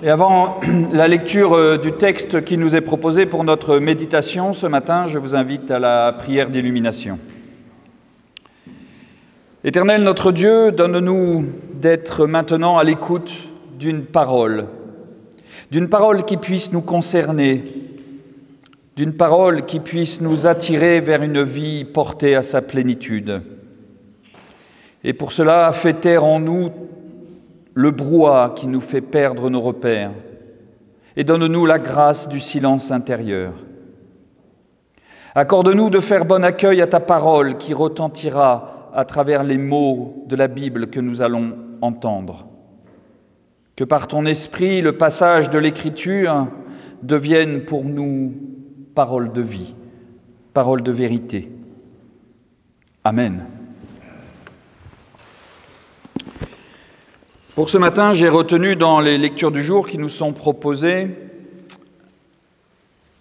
Et avant la lecture du texte qui nous est proposé pour notre méditation ce matin, je vous invite à la prière d'illumination. Éternel notre Dieu, donne-nous d'être maintenant à l'écoute d'une parole qui puisse nous concerner, d'une parole qui puisse nous attirer vers une vie portée à sa plénitude. Et pour cela, fais taire en nous le brouhaha qui nous fait perdre nos repères, et donne-nous la grâce du silence intérieur. Accorde-nous de faire bon accueil à ta parole qui retentira à travers les mots de la Bible que nous allons entendre. Que par ton esprit, le passage de l'Écriture devienne pour nous parole de vie, parole de vérité. Amen. Pour ce matin, j'ai retenu dans les lectures du jour qui nous sont proposées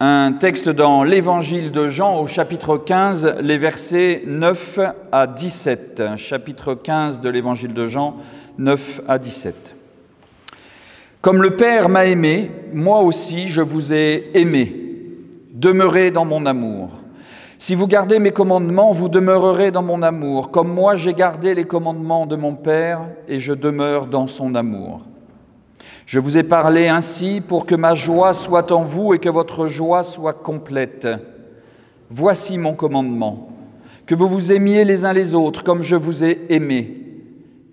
un texte dans l'Évangile de Jean au chapitre 15, les versets 9 à 17. Chapitre 15 de l'Évangile de Jean, 9 à 17. « Comme le Père m'a aimé, moi aussi je vous ai aimé. Demeurez dans mon amour. Si vous gardez mes commandements, vous demeurerez dans mon amour, comme moi j'ai gardé les commandements de mon Père et je demeure dans son amour. Je vous ai parlé ainsi pour que ma joie soit en vous et que votre joie soit complète. Voici mon commandement, que vous vous aimiez les uns les autres comme je vous ai aimé.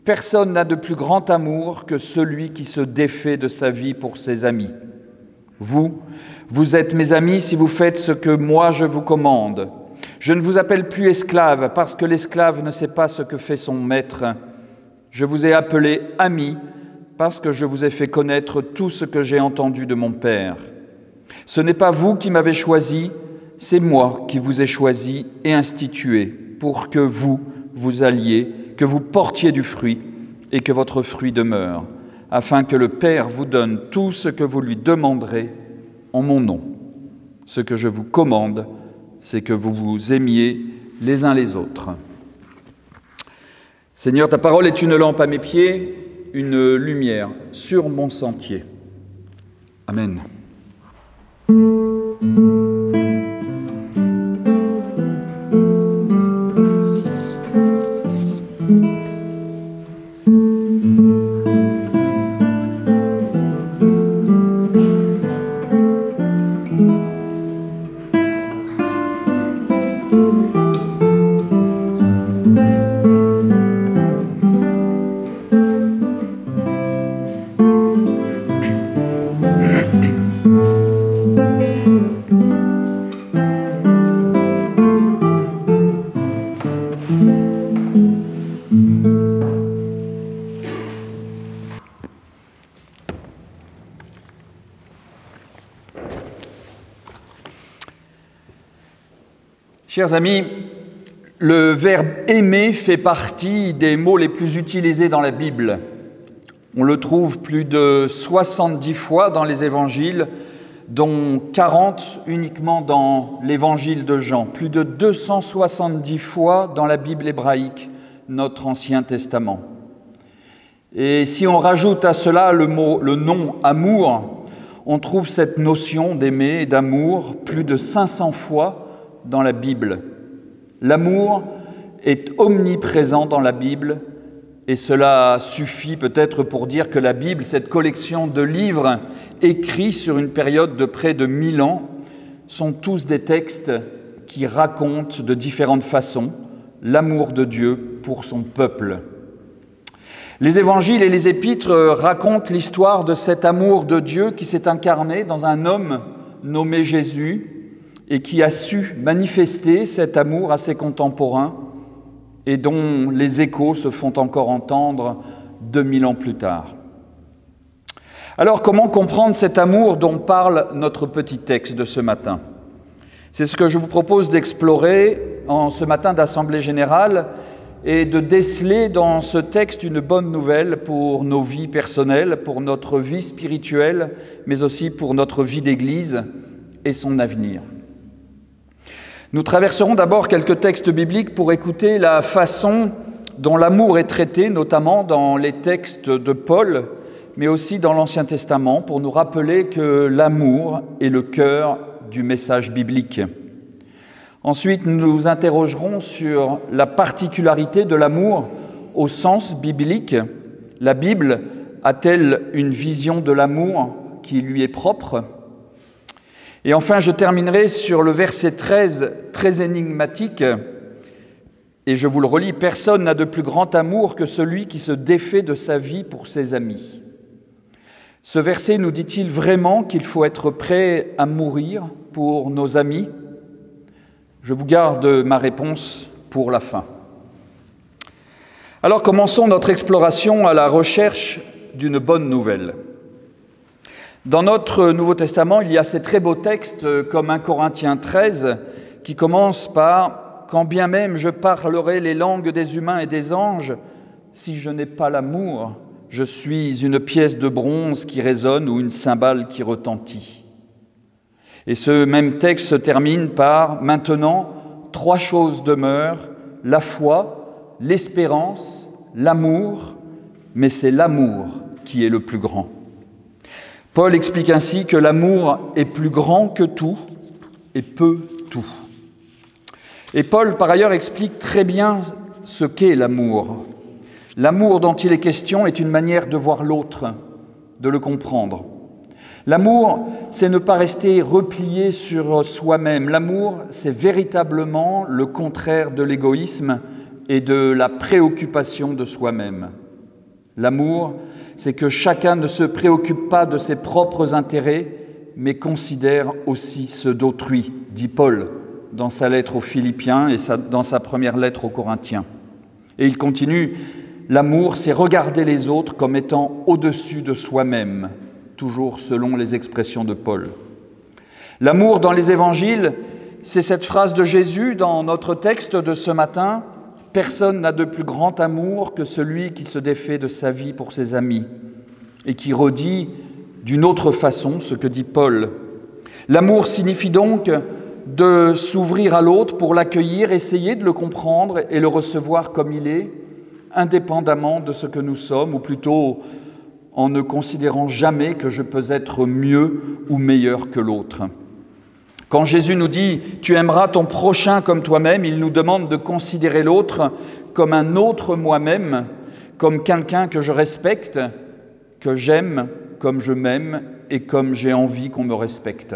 Personne n'a de plus grand amour que celui qui se défait de sa vie pour ses amis. Vous êtes mes amis si vous faites ce que moi je vous commande. Je ne vous appelle plus esclave parce que l'esclave ne sait pas ce que fait son maître. Je vous ai appelé amis parce que je vous ai fait connaître tout ce que j'ai entendu de mon Père. Ce n'est pas vous qui m'avez choisi, c'est moi qui vous ai choisi et institué pour que vous alliez, que vous portiez du fruit et que votre fruit demeure, afin que le Père vous donne tout ce que vous lui demanderez en mon nom. Ce que je vous commande, c'est que vous vous aimiez les uns les autres. Seigneur, ta parole est une lampe à mes pieds, une lumière sur mon sentier. Amen. Chers amis, le verbe « aimer » fait partie des mots les plus utilisés dans la Bible. On le trouve plus de 70 fois dans les évangiles, dont 40 uniquement dans l'évangile de Jean. Plus de 270 fois dans la Bible hébraïque, notre Ancien Testament. Et si on rajoute à cela le nom « amour », on trouve cette notion d'aimer et d'amour plus de 500 fois dans la Bible. L'amour est omniprésent dans la Bible et cela suffit peut-être pour dire que la Bible, cette collection de livres écrits sur une période de près de 1000 ans, sont tous des textes qui racontent de différentes façons l'amour de Dieu pour son peuple. Les évangiles et les épîtres racontent l'histoire de cet amour de Dieu qui s'est incarné dans un homme nommé Jésus et qui a su manifester cet amour à ses contemporains et dont les échos se font encore entendre 2000 ans plus tard. Alors, comment comprendre cet amour dont parle notre petit texte de ce matin ? C'est ce que je vous propose d'explorer en ce matin d'Assemblée Générale et de déceler dans ce texte une bonne nouvelle pour nos vies personnelles, pour notre vie spirituelle, mais aussi pour notre vie d'Église et son avenir. Nous traverserons d'abord quelques textes bibliques pour écouter la façon dont l'amour est traité, notamment dans les textes de Paul, mais aussi dans l'Ancien Testament, pour nous rappeler que l'amour est le cœur du message biblique. Ensuite, nous nous interrogerons sur la particularité de l'amour au sens biblique. La Bible a-t-elle une vision de l'amour qui lui est propre ? Et enfin, je terminerai sur le verset 13, très énigmatique, et je vous le relis. « Personne n'a de plus grand amour que celui qui se défait de sa vie pour ses amis. » Ce verset nous dit-il vraiment qu'il faut être prêt à mourir pour nos amis ? Je vous garde ma réponse pour la fin. Alors commençons notre exploration à la recherche d'une bonne nouvelle. Dans notre Nouveau Testament, il y a ces très beaux textes comme 1 Corinthiens 13 qui commence par « Quand bien même je parlerai les langues des humains et des anges, si je n'ai pas l'amour, je suis une pièce de bronze qui résonne ou une cymbale qui retentit. » Et ce même texte se termine par « Maintenant, 3 choses demeurent, la foi, l'espérance, l'amour, mais c'est l'amour qui est le plus grand. » Paul explique ainsi que l'amour est plus grand que tout et peut tout. Et Paul, par ailleurs, explique très bien ce qu'est l'amour. L'amour dont il est question est une manière de voir l'autre, de le comprendre. L'amour, c'est ne pas rester replié sur soi-même. L'amour, c'est véritablement le contraire de l'égoïsme et de la préoccupation de soi-même. L'amour, c'est que chacun ne se préoccupe pas de ses propres intérêts, mais considère aussi ceux d'autrui, dit Paul dans sa lettre aux Philippiens et dans sa première lettre aux Corinthiens. Et il continue, l'amour, c'est regarder les autres comme étant au-dessus de soi-même, toujours selon les expressions de Paul. L'amour dans les évangiles, c'est cette phrase de Jésus dans notre texte de ce matin, « Personne n'a de plus grand amour que celui qui se défait de sa vie pour ses amis » et qui redit d'une autre façon ce que dit Paul. L'amour signifie donc de s'ouvrir à l'autre pour l'accueillir, essayer de le comprendre et le recevoir comme il est, indépendamment de ce que nous sommes, ou plutôt en ne considérant jamais que je peux être mieux ou meilleur que l'autre. Quand Jésus nous dit « Tu aimeras ton prochain comme toi-même », il nous demande de considérer l'autre comme un autre moi-même, comme quelqu'un que je respecte, que j'aime comme je m'aime et comme j'ai envie qu'on me respecte.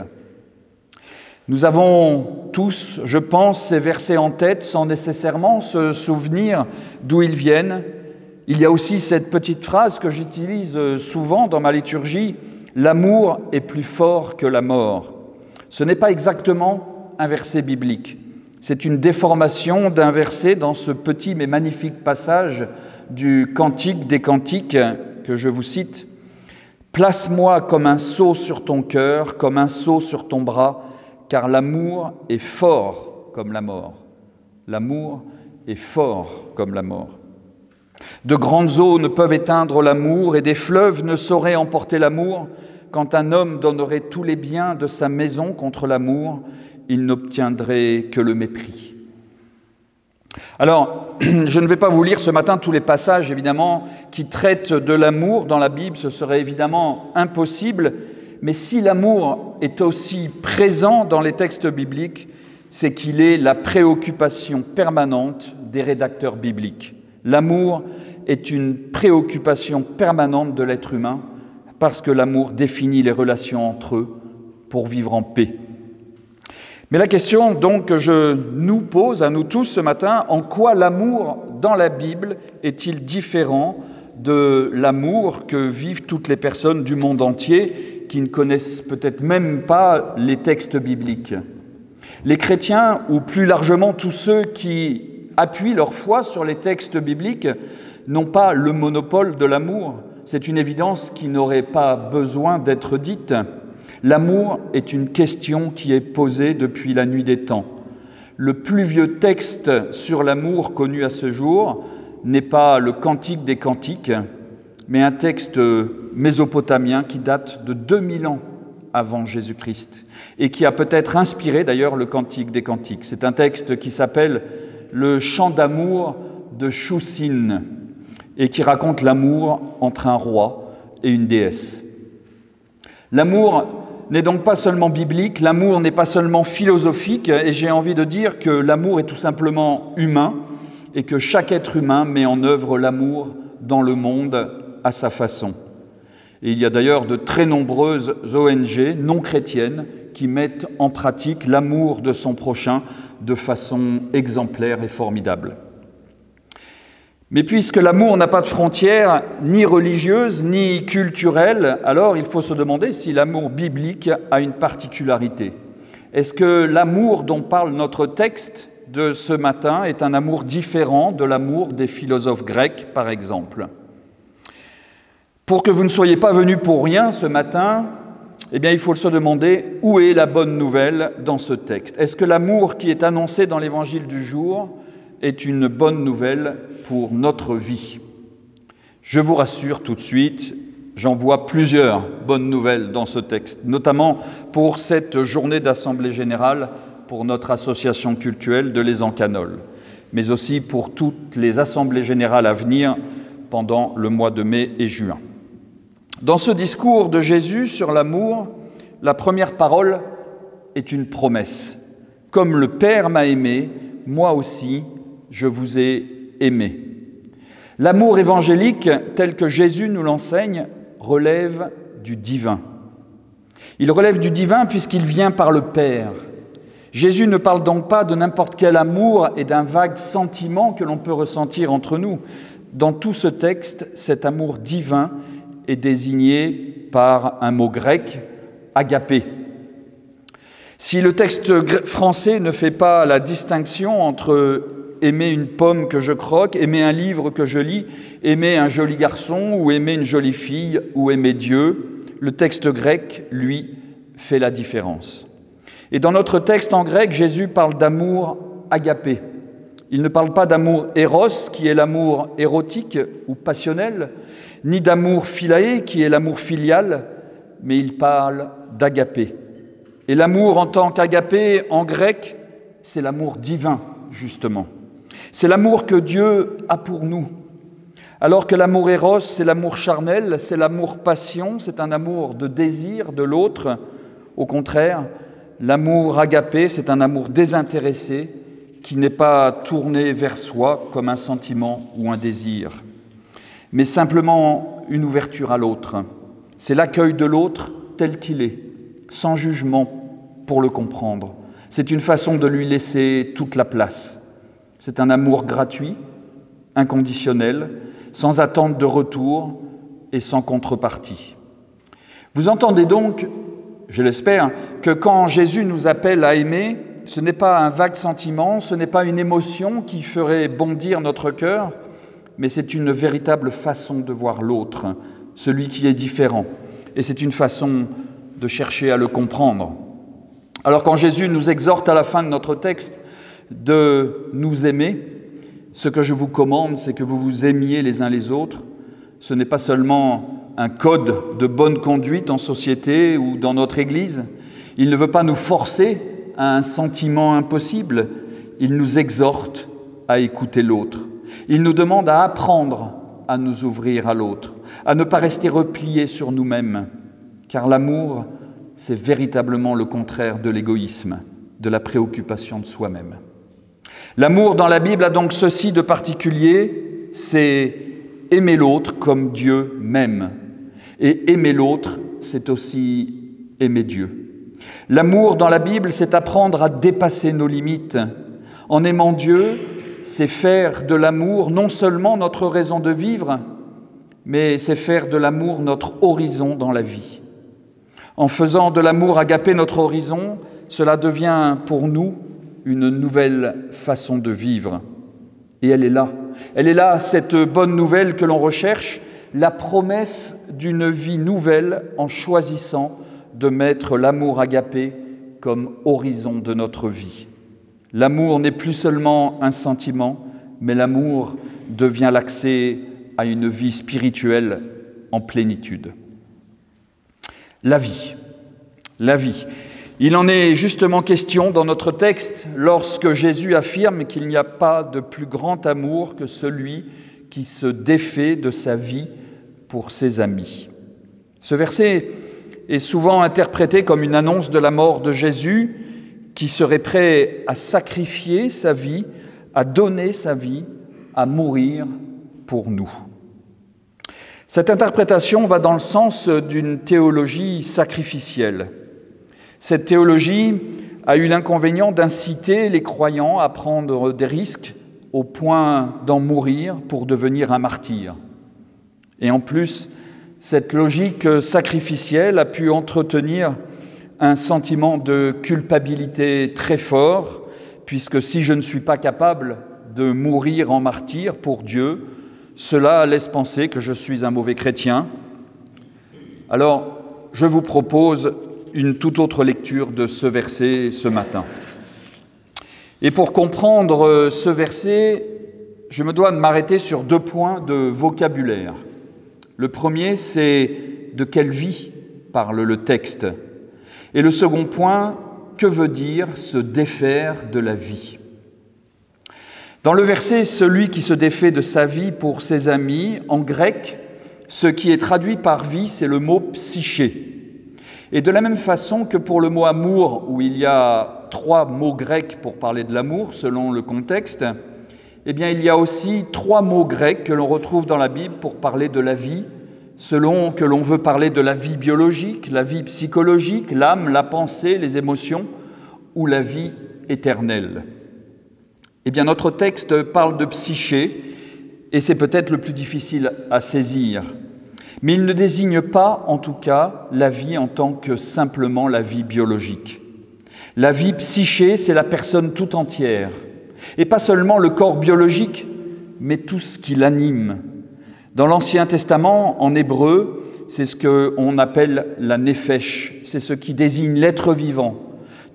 Nous avons tous, je pense, ces versets en tête sans nécessairement se souvenir d'où ils viennent. Il y a aussi cette petite phrase que j'utilise souvent dans ma liturgie, « L'amour est plus fort que la mort ». Ce n'est pas exactement un verset biblique. C'est une déformation d'un verset dans ce petit mais magnifique passage du Cantique des Cantiques que je vous cite. « Place-moi comme un sceau sur ton cœur, comme un sceau sur ton bras, car l'amour est fort comme la mort. » L'amour est fort comme la mort. De grandes eaux ne peuvent éteindre l'amour et des fleuves ne sauraient emporter l'amour. Quand un homme donnerait tous les biens de sa maison contre l'amour, il n'obtiendrait que le mépris. Alors, je ne vais pas vous lire ce matin tous les passages, évidemment, qui traitent de l'amour dans la Bible, ce serait évidemment impossible, mais si l'amour est aussi présent dans les textes bibliques, c'est qu'il est la préoccupation permanente des rédacteurs bibliques. L'amour est une préoccupation permanente de l'être humain, parce que l'amour définit les relations entre eux pour vivre en paix. Mais la question donc que je nous pose à nous tous ce matin, en quoi l'amour dans la Bible est-il différent de l'amour que vivent toutes les personnes du monde entier qui ne connaissent peut-être même pas les textes bibliques? Les chrétiens, ou plus largement tous ceux qui appuient leur foi sur les textes bibliques, n'ont pas le monopole de l'amour. C'est une évidence qui n'aurait pas besoin d'être dite. L'amour est une question qui est posée depuis la nuit des temps. Le plus vieux texte sur l'amour connu à ce jour n'est pas le Cantique des Cantiques, mais un texte mésopotamien qui date de 2000 ans avant Jésus-Christ et qui a peut-être inspiré d'ailleurs le Cantique des Cantiques. C'est un texte qui s'appelle « Le chant d'amour de Choussine » et qui raconte l'amour entre un roi et une déesse. L'amour n'est donc pas seulement biblique, l'amour n'est pas seulement philosophique, et j'ai envie de dire que l'amour est tout simplement humain, et que chaque être humain met en œuvre l'amour dans le monde à sa façon. Et il y a d'ailleurs de très nombreuses ONG non chrétiennes qui mettent en pratique l'amour de son prochain de façon exemplaire et formidable. Mais puisque l'amour n'a pas de frontières ni religieuses ni culturelles, alors il faut se demander si l'amour biblique a une particularité. Est-ce que l'amour dont parle notre texte de ce matin est un amour différent de l'amour des philosophes grecs, par exemple ? Pour que vous ne soyez pas venus pour rien ce matin, eh bien, il faut se demander où est la bonne nouvelle dans ce texte. Est-ce que l'amour qui est annoncé dans l'évangile du jour est une bonne nouvelle pour notre vie? Je vous rassure tout de suite, j'en vois plusieurs bonnes nouvelles dans ce texte, notamment pour cette journée d'Assemblée générale pour notre association cultuelle de Les Encanoles, mais aussi pour toutes les assemblées générales à venir pendant le mois de mai et juin. Dans ce discours de Jésus sur l'amour, la première parole est une promesse. « Comme le Père m'a aimé, moi aussi, je vous ai aimé. » L'amour évangélique, tel que Jésus nous l'enseigne, relève du divin. Il relève du divin puisqu'il vient par le Père. Jésus ne parle donc pas de n'importe quel amour et d'un vague sentiment que l'on peut ressentir entre nous. Dans tout ce texte, cet amour divin est désigné par un mot grec, agapé. Si le texte français ne fait pas la distinction entre aimer une pomme que je croque, aimer un livre que je lis, aimer un joli garçon ou aimer une jolie fille ou aimer Dieu, le texte grec, lui, fait la différence. Et dans notre texte en grec, Jésus parle d'amour agapé. Il ne parle pas d'amour éros, qui est l'amour érotique ou passionnel, ni d'amour philaé, qui est l'amour filial, mais il parle d'agapé. Et l'amour en tant qu'agapé, en grec, c'est l'amour divin, justement. C'est l'amour que Dieu a pour nous. Alors que l'amour éros, c'est l'amour charnel, c'est l'amour passion, c'est un amour de désir de l'autre. Au contraire, l'amour agapé, c'est un amour désintéressé, qui n'est pas tourné vers soi comme un sentiment ou un désir, mais simplement une ouverture à l'autre. C'est l'accueil de l'autre tel qu'il est, sans jugement pour le comprendre. C'est une façon de lui laisser toute la place. C'est un amour gratuit, inconditionnel, sans attente de retour et sans contrepartie. Vous entendez donc, je l'espère, que quand Jésus nous appelle à aimer, ce n'est pas un vague sentiment, ce n'est pas une émotion qui ferait bondir notre cœur, mais c'est une véritable façon de voir l'autre, celui qui est différent. Et c'est une façon de chercher à le comprendre. Alors quand Jésus nous exhorte à la fin de notre texte de nous aimer, ce que je vous commande, c'est que vous vous aimiez les uns les autres. Ce n'est pas seulement un code de bonne conduite en société ou dans notre Église. Il ne veut pas nous forcer à un sentiment impossible, il nous exhorte à écouter l'autre. Il nous demande à apprendre à nous ouvrir à l'autre, à ne pas rester repliés sur nous-mêmes, car l'amour, c'est véritablement le contraire de l'égoïsme, de la préoccupation de soi-même. L'amour dans la Bible a donc ceci de particulier, c'est aimer l'autre comme Dieu m'aime. Et aimer l'autre, c'est aussi aimer Dieu. L'amour dans la Bible, c'est apprendre à dépasser nos limites. En aimant Dieu, c'est faire de l'amour non seulement notre raison de vivre, mais c'est faire de l'amour notre horizon dans la vie. En faisant de l'amour agapé notre horizon, cela devient pour nous une nouvelle façon de vivre. Et elle est là. Elle est là, cette bonne nouvelle que l'on recherche, la promesse d'une vie nouvelle en choisissant de mettre l'amour agapé comme horizon de notre vie. L'amour n'est plus seulement un sentiment, mais l'amour devient l'accès à une vie spirituelle en plénitude. La vie. Il en est justement question dans notre texte lorsque Jésus affirme qu'il n'y a pas de plus grand amour que celui qui se défait de sa vie pour ses amis. Ce verset est souvent interprété comme une annonce de la mort de Jésus, qui serait prêt à sacrifier sa vie, à donner sa vie, à mourir pour nous. Cette interprétation va dans le sens d'une théologie sacrificielle. Cette théologie a eu l'inconvénient d'inciter les croyants à prendre des risques au point d'en mourir pour devenir un martyr. Et en plus, cette logique sacrificielle a pu entretenir un sentiment de culpabilité très fort, puisque si je ne suis pas capable de mourir en martyr pour Dieu, cela laisse penser que je suis un mauvais chrétien. Alors, je vous propose une toute autre lecture de ce verset ce matin. Et pour comprendre ce verset, je me dois de m'arrêter sur 2 points de vocabulaire. Le premier, c'est de quelle vie parle le texte. Et le second point, que veut dire se défaire de la vie? Dans le verset « celui qui se défait de sa vie pour ses amis », en grec, ce qui est traduit par vie, c'est le mot « psyché ». Et de la même façon que pour le mot « amour », où il y a 3 mots grecs pour parler de l'amour, selon le contexte, eh bien, il y a aussi 3 mots grecs que l'on retrouve dans la Bible pour parler de la vie, selon que l'on veut parler de la vie biologique, la vie psychologique, l'âme, la pensée, les émotions, ou la vie éternelle. Eh bien, notre texte parle de psyché, et c'est peut-être le plus difficile à saisir. Mais il ne désigne pas, en tout cas, la vie en tant que simplement la vie biologique. La vie psyché, c'est la personne tout entière, et pas seulement le corps biologique, mais tout ce qui l'anime. Dans l'Ancien Testament, en hébreu, c'est ce qu'on appelle la nefesh, c'est ce qui désigne l'être vivant,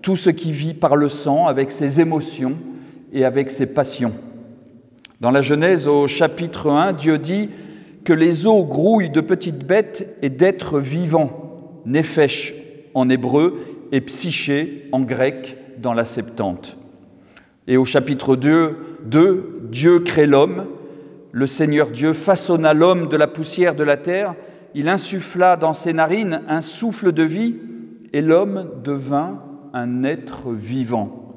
tout ce qui vit par le sang avec ses émotions et avec ses passions. Dans la Genèse, au chapitre 1, Dieu dit que les eaux grouillent de petites bêtes et d'êtres vivants, nefesh en hébreu et psyché en grec dans la Septante. Et au chapitre 2, Dieu crée l'homme, le Seigneur Dieu façonna l'homme de la poussière de la terre, il insuffla dans ses narines un souffle de vie et l'homme devint un être vivant,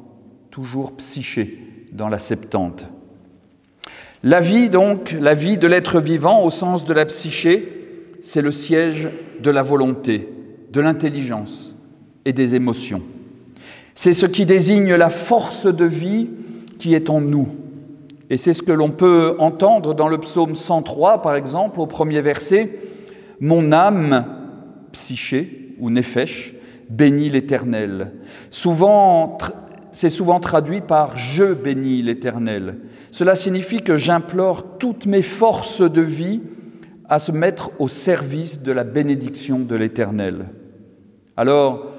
toujours psyché dans la Septante. La vie donc, la vie de l'être vivant au sens de la psyché, c'est le siège de la volonté, de l'intelligence et des émotions. C'est ce qui désigne la force de vie qui est en nous. Et c'est ce que l'on peut entendre dans le psaume 103, par exemple, au premier verset. « Mon âme, psyché ou nefesh, bénit l'Éternel ». C'est souvent traduit par « je bénis l'Éternel ». Cela signifie que j'implore toutes mes forces de vie à se mettre au service de la bénédiction de l'Éternel. Alors,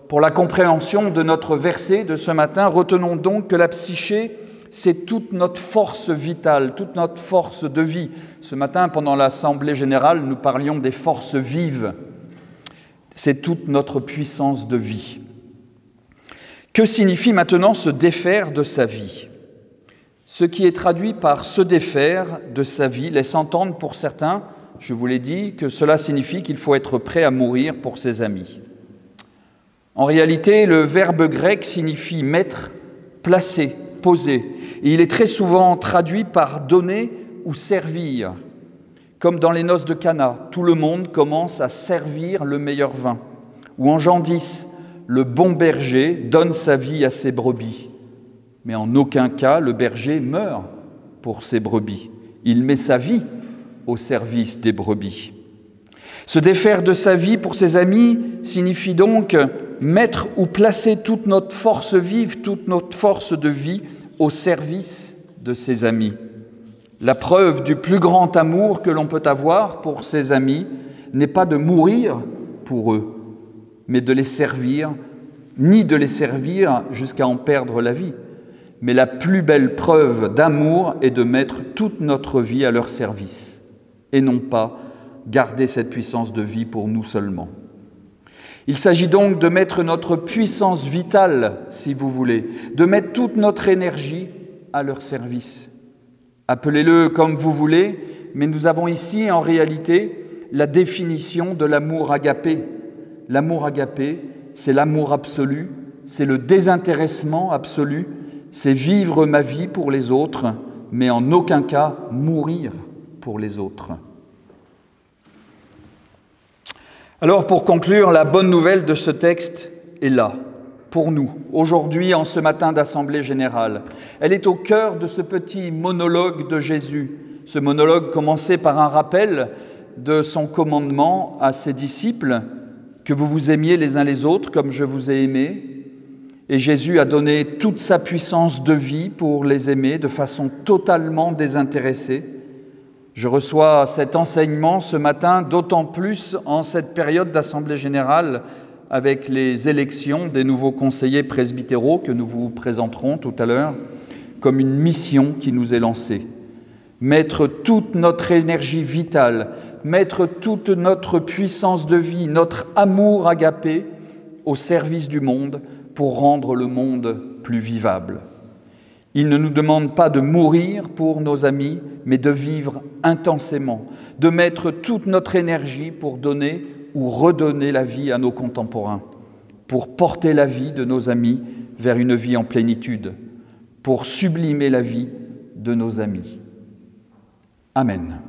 pour la compréhension de notre verset de ce matin, retenons donc que la psyché, c'est toute notre force vitale, toute notre force de vie. Ce matin, pendant l'Assemblée générale, nous parlions des forces vives. C'est toute notre puissance de vie. Que signifie maintenant se défaire de sa vie? Ce qui est traduit par se défaire de sa vie laisse entendre pour certains, je vous l'ai dit, que cela signifie qu'il faut être prêt à mourir pour ses amis. En réalité, le verbe grec signifie mettre, placer, poser. Et il est très souvent traduit par donner ou servir. Comme dans les noces de Cana, tout le monde commence à servir le meilleur vin. Ou en Jean 10, le bon berger donne sa vie à ses brebis. Mais en aucun cas, le berger meurt pour ses brebis. Il met sa vie au service des brebis. Se défaire de sa vie pour ses amis signifie donc mettre ou placer toute notre force vive, toute notre force de vie au service de ses amis. La preuve du plus grand amour que l'on peut avoir pour ses amis n'est pas de mourir pour eux, mais de les servir, ni de les servir jusqu'à en perdre la vie. Mais la plus belle preuve d'amour est de mettre toute notre vie à leur service, et non pas garder cette puissance de vie pour nous seulement. Il s'agit donc de mettre notre puissance vitale, si vous voulez, de mettre toute notre énergie à leur service. Appelez-le comme vous voulez, mais nous avons ici en réalité la définition de l'amour agapé. L'amour agapé, c'est l'amour absolu, c'est le désintéressement absolu, c'est vivre ma vie pour les autres, mais en aucun cas mourir pour les autres. Alors pour conclure, la bonne nouvelle de ce texte est là, pour nous, aujourd'hui, en ce matin d'Assemblée générale. Elle est au cœur de ce petit monologue de Jésus, ce monologue commencé par un rappel de son commandement à ses disciples, que vous vous aimiez les uns les autres comme je vous ai aimés. Et Jésus a donné toute sa puissance de vie pour les aimer de façon totalement désintéressée. Je reçois cet enseignement ce matin, d'autant plus en cette période d'Assemblée générale avec les élections des nouveaux conseillers presbytéraux que nous vous présenterons tout à l'heure, comme une mission qui nous est lancée. Mettre toute notre énergie vitale, mettre toute notre puissance de vie, notre amour agapé au service du monde pour rendre le monde plus vivable. Il ne nous demande pas de mourir pour nos amis, mais de vivre intensément, de mettre toute notre énergie pour donner ou redonner la vie à nos contemporains, pour porter la vie de nos amis vers une vie en plénitude, pour sublimer la vie de nos amis. Amen.